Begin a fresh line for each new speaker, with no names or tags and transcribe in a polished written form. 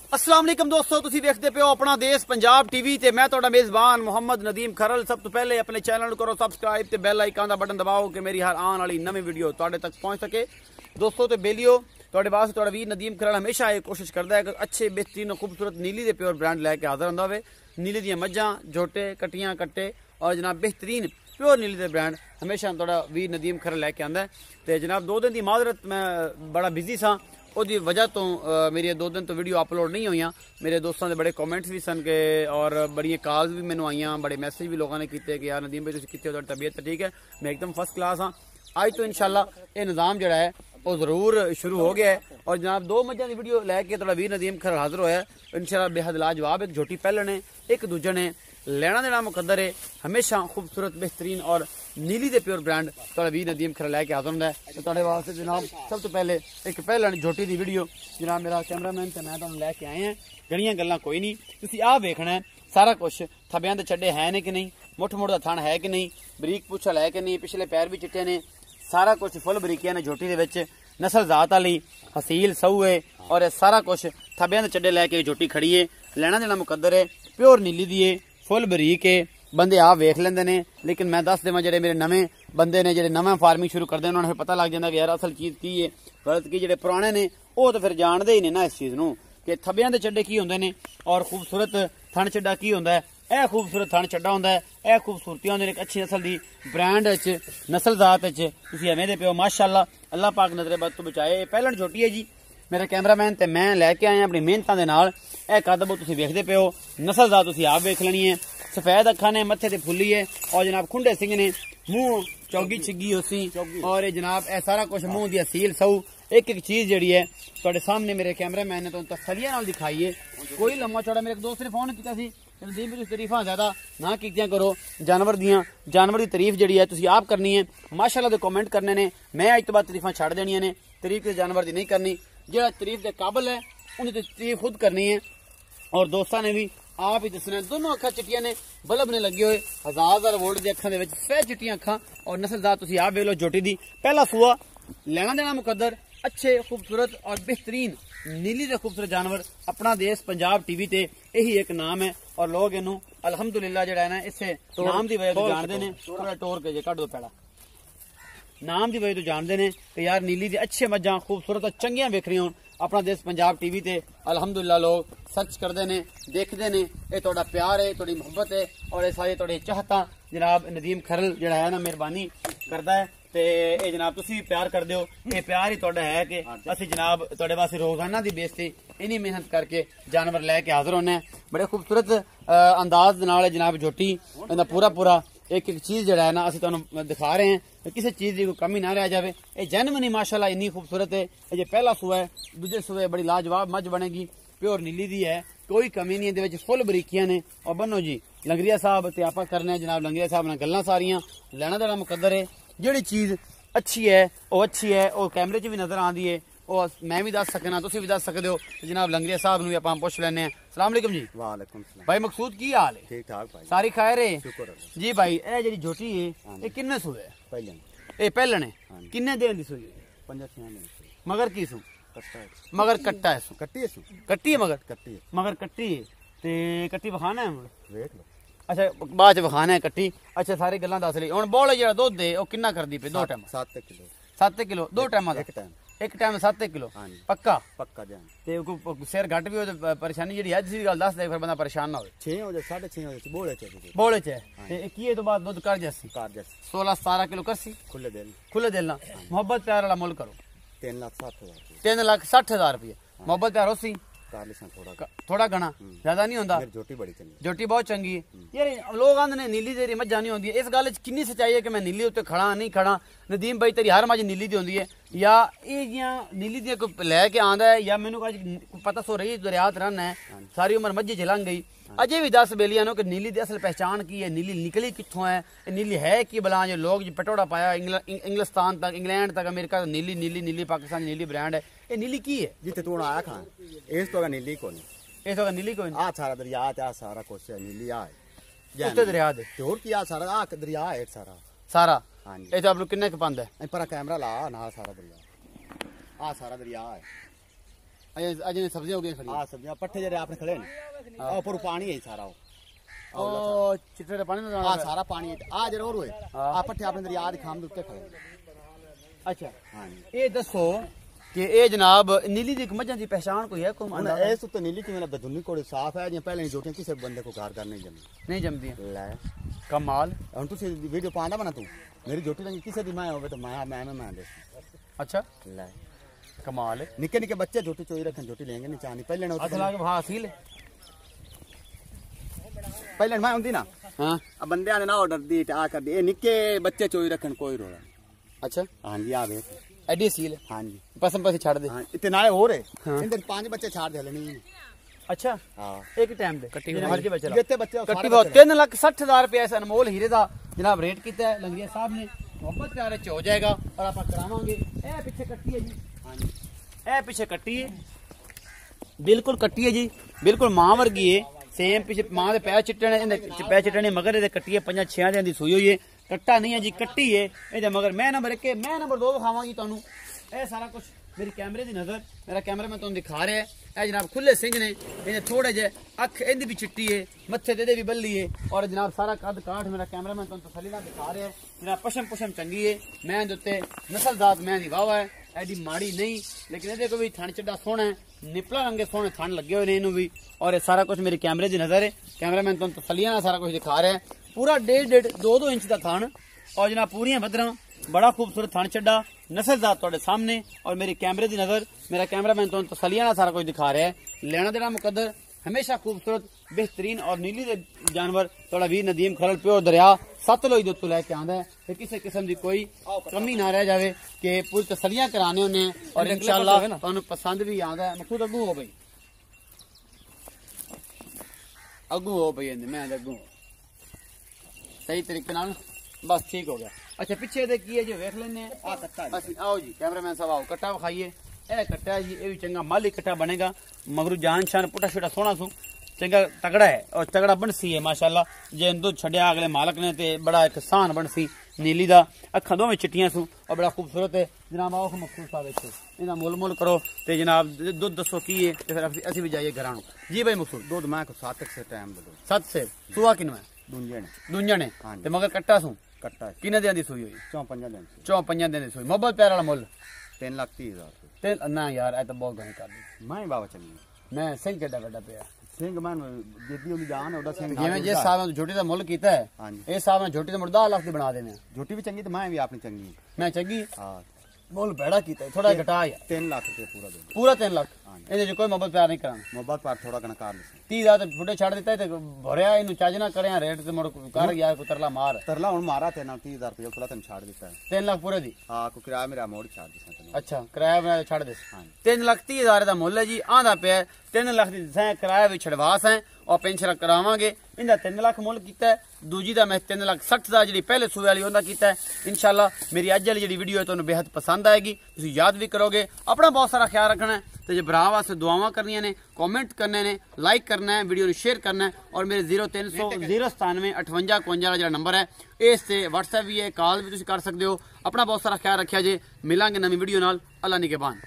अस्सलाम वालेकुम दोस्तों, तुसी देखते पे हो अपना देश पंजाब टीवी ते मैं तुहाडा मेज़बान मोहम्मद नदीम खरल। सब तो पहले अपने चैनल करो सब्सक्राइब ते बेल आइकन दा बटन दबाओ कि मेरी हर आने वाली नवी वीडियो तुहाडे तक पहुंच सके। दोस्तों ते बेलियो तुहाडे वास्ते तुहाडा वीर नदीम खरल हमेशा ये कोशिश करता है कि अच्छे बेहतरीन खूबसूरत नीली दे प्योर ब्रांड लैके हाजिर हुंदा होवे। नीली दियां मज्जां, झोटे, कट्टियां, कट्टे और जनाब बेहतरीन प्योर नीली दे ब्रांड हमेशा तुहाडा वीर नदीम खरल लैके आंदा है। ते जनाब 2 दिन दी माजरत, मैं बड़ा बिजी सा, ਉਹਦੀ वजह तो मेरी 2 दिन तो वीडियो अपलोड नहीं हुई। मेरे दोस्तों के बड़े कॉमेंट्स भी सन के और बड़िया कॉल्स भी मैंने आईया, बड़े मैसेज भी लोगों ने किए कि यार नदीम भाई तुम कितने हो, तबीयत तो ठीक है? मैं एकदम फर्स्ट क्लास हाँ। अज तो इंशाल्लाह ये निज़ाम जोड़ा है वो जरूर शुरू हो गया है। और जनाब 2 मज्जां की वीडियो लैके थोड़ा वीर नदीम खरल हाजिर होया इंशाल्लाह बेहद लाजवाब। एक झोटी पहले ने, एक दूजे ने, लेना देना मुकद्दर है। हमेशा खूबसूरत बेहतरीन और नीली दे प्योर ब्रांड थोड़ा वीर नदीम खरल लैके हाजिर होंदा है। तो तुहाडे वास्ते जनाब सब तो पहले एक पहले झोटी की वीडियो जनाब मेरा कैमरामैन ते मैं तुहानूं लैके आए हैं। गड़ियां गल्लां कोई नहीं, तुसीं आ वेखना है सारा कुछ। थब्बियां दे चड्डे है ने कि नहीं, मुठ मुठ दा थण है कि नहीं, बरीक पुछल है कि नहीं, पिछले पैर भी चिट्टे ने, सारा कुछ फुल बरीकियां ने झोटी दे विच। नस्ल जात वाली हसील सऊ है और सारा कुछ थब्बियां दे चड्डे लैके झोटी खड़ी है। लेना देना मुकद्दर है, प्योर नीली दी है, फुल बरीक है। बंदे आप वेख लेंदे ने, लेकिन मैं दस देवां जेडे मेरे नवे बंदे ने जेडे नवा फार्मिंग शुरू करते हैं उन्होंने पता लग जाता कि यार असल चीज़ की है गलत की। जेडे पुराने ने वो तो फिर जानते ही नहीं ना इस चीज़ नूं कि थब्बियां दे चड्डे की होंदे ने और खूबसूरत थण चड्डा की होंदा है। यह खूबसूरत थण चड्डा होंदा है, यह खूबसूरतियां होंदियां ने अच्छी नस्ल दी ब्रांड नस्ल जात तुसीं एवें दे पिओ माशाअल्लाह। अल्लाह पाक नजरे बद तो बचाए। पहलन छोटी है जी, मेरा कैमरामैन ते मैं लैके आए अपनी मेहनतां दे नाल। यह कदम तुसीं वेखदे पिओ, नस्ल जात तुसीं आप वेख लेनी है। सफेद अखा ने, मत्थे ते फुल्ली है और जनाब खुंडे सिंह ने, मुंह चौगी छिगी उसी और ये जनाब ए सारा कुछ मुंह दी असील सऊ। एक एक चीज जी है तुहाडे सामने मेरे कैमरामैन ने तो तसलिया नाल दिखाई है। कोई लम्मा चौड़ा मेरे एक दोस्त ने फोन किया सी नदीम भी तरीफा ज्यादा ना कीतियां करो जानवर दियां। जानवर की तारीफ जी है तुसीं आप करनी है, माशाअल्लाह दे कमेंट करने ने। मैं अज तो बाद तारीफा छड़ देनियां ने, तारीफ जानवर की नहीं करनी। जो तारीफ के काबिल है उन्हें तारीफ खुद करनी है। और दोस्तों ने भी आप ही दसना, दोनों अखा चिट्टियां ने, बल्ब ने लगे हुए 1000 वोल्ट की अखा सफेद चिट्टियां अखा और नस्लदार तुसीं आप वेख लो। झोटी दी पहला सूआ, लेना देना मुकद्दर, अच्छे खूबसूरत और बेहतरीन नीली दे खूबसूरत जानवर। अपना देश पंजाब टीवी ते यही एक नाम है और लोग इनू अलहमदुलिल्लाह जड़ा है ना इसे नाम की वजह तो जानते हैं। थोड़ा टोर के जे कट दो पैड़ा, नाम की वजह तो जानते हैं कि यार नीली दे अच्छे मज्जां खूबसूरत और चंगियां वेख रही होन अपना देश पंजाब टीवी ते अलहमदुलिल्लाह लोग सर्च करते हैं, देखते हैं। ये तुहाडा प्यार है, तुहाडी मुहब्बत है और ये सारी तुहाडी चाहता जनाब नदीम खरल जड़ा है ना मेहरबानी करता है। ते ये जनाब तुसीं भी प्यार कर दिओ, ये प्यार ही तुहाडा है कि असीं जनाब तुहाडे वास्ते रोजाना दी बेस ते इन्नी मेहनत करके जानवर लैके हाजिर होने हैं। बड़े खूबसूरत अंदाज दे नाल जनाब झोटी इहदा पूरा पूरा एक एक चीज जड़ा है ना असं तुहानूं दिखा रहे हैं, किसी चीज की कोई कमी ना रह जाए। ये जेन्युइन माशाअल्लाह इन्नी खूबसूरत है। ये पहला सूआ है, दूजे सूए बड़ी लाजवाब मझ बनेगी, प्योर नीली दी है, कोई कमी नहीं है। फुल बरीकियां ने। और बनो जी लंगरिया साहब ते आपा करने जनाब लंगरिया साहब नाल गल्लां सारियां। लेना देना मुकद्दर है, जिहड़ी चीज अच्छी है वो अच्छी है, वो कैमरे च भी नजर आती है, और मैं भी दस सकना, तुसीं भी दस सकते हो। जनाब लंगरिया साहब नूं भी आपां पुछ लैने हैं। सलाम अलैकुम जी।
वालेकुम सलाम
भाई मकसूद की हाल है?
ठीक ठाक भाई,
सारी खैर है
शुक्र
जी। भाई ए जी झोटी है ये किन्ने सूए है?
पहले
ये पहले ने किन्ने दिन दी सूई है?
5-6 दिन
मगर की सू?
कट्टा है,
मगर कट्टा है सू?
कट्टी है,
कट्टी है मगर
कट्टी है,
मगर कट्टी है ते कट्टी विखाना है मुड़
देख लो।
अच्छा बाद च विखाना है कट्टी। अच्छा सारी गल्लां दस ली। हुण बोले जेड़ा दुध है ओ किन्ना करदी पे? 2 टाइम
7 किलो
7 किलो 2 टाइम दा? एक टाइम 7 किलो पक्का
पक्का जान।
ते सिर घट भी हो परेशानी जी अज की गल दस दे फिर बंदा परेशान ना हो।
6 हो जाए 6:30 हो जाए बोले
बोले च ते की तो बाद दुध कर जैसी 16-17 किलो करसी
खुले दिल
ना। मोहब्बत प्यार वाला मुल करो
3,60,000
3,60,000 रुपये मोहब्बत प्यार होसी
थोड़ा
घना ज्यादा नहीं होंदा।
झोटी बड़ी चंगी,
झोटी बहुत चंगी है यार। लोग आंदे ने नीली तेरी मज्जां नहीं होंदी। इस गल च किन्नी सच्चाई है कि मैं नीली उत्ते खड़ा नहीं खड़ा? नदीम भाई तेरी हर मज नीली दी होंदी है या ये जियां नीली दी कोई लैके आंदा है या मैनू पता सो रही दरिया ते रहना है सारी उम्र मज्जी च लंघ गई। अजे भी दस बेलियां नो कि नीली दी असल पहचान की है, नीली निकली कित्थों है, नीली है कि बला जो लोग जो पटोड़ा पाया इंग्लिस्तान तक इंग्लैंड तक अमेरिका नीली नीली नीली पाकिस्तान नीली ब्रांड है। ये नीली की है
जिते तू आया खान इस तो नीली को नहीं,
इस तो नीली कोई
आ सारा दरिया आ सारा कुछ है नीली आ है
उत्ते दरिया दे
ते और की आ सारा आ दरिया है
सारा।
हां जी
ये तो आप लोग किन्ने क पांदा है?
पर कैमरा ला ना सारा दरिया आ सारा दरिया है।
अज ने सब्जियां हो गई खड़ी
हां सब्जियां पट्ठे जेरे आपने खड़े ने ऊपर पानी है सारा
ओ चिट्टे पानी में
हां सारा पानी है आ जरूर हुए आ पट्ठे आपने दरिया दे खाम दे उत्ते खड़े
अच्छा हां ये दसो कि ए जनाब नीली दी मझां दी पहचान कोई है को
ऐस तो नीली की मेरा बदुनी कोड़े साफ है जे पहले नहीं जोटियां किसी बंदे को कार नहीं जमदी ले
कमाल
हुन तुसी वीडियो पांदा बना तू मेरी जोटी लंगी किसी दी मां होवे तो मैं दे अच्छा ले
कमाल है
निके निके बच्चे जोटी चोई रखन जोटी लेंगे नहीं चाहनी पहले ना
अथला के भाव सील
पहले मैं हुंदी ना
हां
अब बंदे आने ना ऑर्डर दी आ कर दे निके बच्चे चोई रखन कोई रोड़ा
अच्छा
हां जी आ वे
एडी सील
हां जी
पसम पसी छाड़ दे
हां इतने नाले हो रहे इंदर 5 बच्चे छाड़ दे नहीं
अच्छा
हां
एक टाइम दे कट्टी हर के बच्चे
कितने बच्चे
कट्टी बहुत 3,60,000 रुपए ऐसा अनमोल हीरे दा जनाब रेट कीता है लंगरिया साहब ने मोहब्बत प्यारे च हो जाएगा और आप करावांगे ए पीछे कट्टी है जी हां जी ए पीछे कट्टी है बिल्कुल कट्टी है जी बिल्कुल मां वर्गी है सेम पीछे मां दे पैर चिट्टे ने पैर चिट्टे ने मगर दे कट्टी है 5-6 दिन दी सूई हुई है कट्टा नहीं है जी कट्टी है ए मगर मैं नंबर 1 मैं नंबर 2 दिखावांगी तुहानू ए सारा कुछ मेरी कैमरे दी नजर मेरा कैमरा मैं तुहानू दिखा रहा है ए जनाब खुले सिंह ने इन्हें थोड़े जे अख इंदी भी चिट्टी है मत्थे दे भी बल्ली है और जनाब सारा कद काठ मेरा कैमरा मैं तुहानू तसल्ली नाल दिखा रहा है जनाब पशम चंगी है मैं दे उत्ते नस्लजात मैं दी वाह है एडी माड़ी नहीं लेकिन ये देखो भी थन चड्डा सोहना है निपला रंगे सोहने थन लगे हुए ने इनू भी और ये सारा कुछ मेरी कैमरे दी नजर है कैमरा मैं तुहानू तसल्ली नाल सारा कुछ दिखा रहा है पूरा 1.5-2 इंच का थन और जनाब पूरियां बदरा बड़ा खूबसूरत थन चड्डा नस्लजात तुहाडे सामने और मेरी कैमरे दी नजर मेरा कैमरा मैं तुहानू तसल्ली नाल सारा कुछ दिखा रहा है लेना देना मुकद्दर हमेशा खूबसूरत बेहतरीन और नीली दे जानवर थोड़ा वीर नदीम खरल प्योर दरिया सतलुज दे उत्तों लैके आंदा है किसी किस्म की कोई कमी ना रह जाए कि पूरी तसलियां कराने होने और इंशाअल्लाह तुहानू पसंद भी आंदा है मखूद अगू हो भाई अगू हो भाई मैं अगू सही तरीके नाल बस ठीक हो गया अच्छा पिछे दे की है जी वेख लेने आ कट्टा बस आओ जी कैमरामैन साहब आओ कट्टा विखाइए ए कट्टा है जी ये भी चंगा माली कट्टा बनेगा मगर जान शान पुटा छुटा सोना सू चंगा तगड़ा है और तगड़ा बनसी है माशाल्लाह जे दूध छड़िया अगले मालक ने ते बड़ा एक सान बनसी नीली दा अखा दोवें चिट्टियां सू और बड़ा खूबसूरत है जनाब आओ मखसूस आ वेखो इना मुल करो ते जनाब दूध दसो की है ते फिर असि भी जाइए घरां जी भाई मखसूस
दूध मैं को 7 से टाइम दो
7 से सुआ किनवा दूंजने ते मगर कट्टा सू
कट्टा
किने दिन दी सूई हुई
4-5 दिन
4-5 दिन दी सूई मोहब्बत प्यार वाला मुल
3,30,000
ते ना यार ए तो बहुत घणी कर दी
मैं बाबा चंगी
मैं सिंह केड़ा वड्डा पिया
सिंह मैं जेदी ओदी जान है ओदा सिंह
जिवें जिस साहब ने झोटी दा मुल कीता है
हां जी
ए साहब ने झोटी ते 10 लाख दी बना देने
झोटी भी चंगी ते मैं भी अपनी चंगी
मैं चंगी
हां
मुल बेड़ा कीता है थोड़ा घटा है
3 लाख रुपए पूरा दे
पूरा 3 लाख ਇਹਦੇ ਚ ਕੋਈ ਮੁਹੱਬਤ ਪਿਆਰ ਨਹੀਂ ਕਰਾਂਗੇ
ਮੁਹੱਬਤ ਪਿਆਰ ਥੋੜਾ ਕਣਾ ਕਰ ਲੈ
30,000 ਤੇ ਫੁੱਟੇ ਛੱਡ ਦਿੱਤਾ ਤੇ ਭਰਿਆ ਇਹਨੂੰ ਚੱਜ ਨਾ ਕਰਿਆ ਰੇਟ ਤੇ ਮੁੜ ਕਰ ਗਿਆ ਕੋ ਤਰਲਾ ਮਾਰ
ਤਰਲਾ ਹੁਣ ਮਾਰਾ ਤੇ ਨਾਲ 30,000 ਰੁਪਏ ਕੋਲਾ ਤੈਨੂੰ ਛੱਡ ਦਿੱਤਾ
3 ਲੱਖ ਪੂਰੇ ਦੀ
ਹਾਂ ਕੋ ਕਿਰਾਇਆ ਮੇਰਾ ਮੋੜ ਛੱਡ ਦਿੱਤਾ
ਅੱਛਾ ਕਿਰਾਇਆ ਮੈਂ ਛੱਡ ਦੇ 3,30,000 ਦਾ ਮੁੱਲ ਹੈ ਜੀ ਆਂਦਾ ਪਿਆ 3 ਲੱਖ ਦੀ ਸੈਂ ਕਿਰਾਇਆ ਵੀ ਛਡਵਾਸ ਹੈ और पेंशन करावांगे इंदा 3 लाख मुल कीता है दूजी दा मैं 3,60,000 जी पहले सूबे वाली उन्दा कीता है इंशाल्लाह मेरी अज वाली जी वीडियो है तुहानू बेहद पसंद आएगी तुसीं याद भी करोगे अपना बहुत सारा ख्याल रखना है तो जे भरा वास्ते दुआवां करनियां ने कमेंट करने ने लाइक करना है वीडियो नू शेयर करना है और मेरे 0300 097 58 52 जो नंबर है इस से व्हाट्सएप भी है कॉल भी तुसीं कर सकते हो अपना बहुत सारा ख्याल रखिया जे मिलांगे नवी वीडियो नाल अल्लाह निगहबान।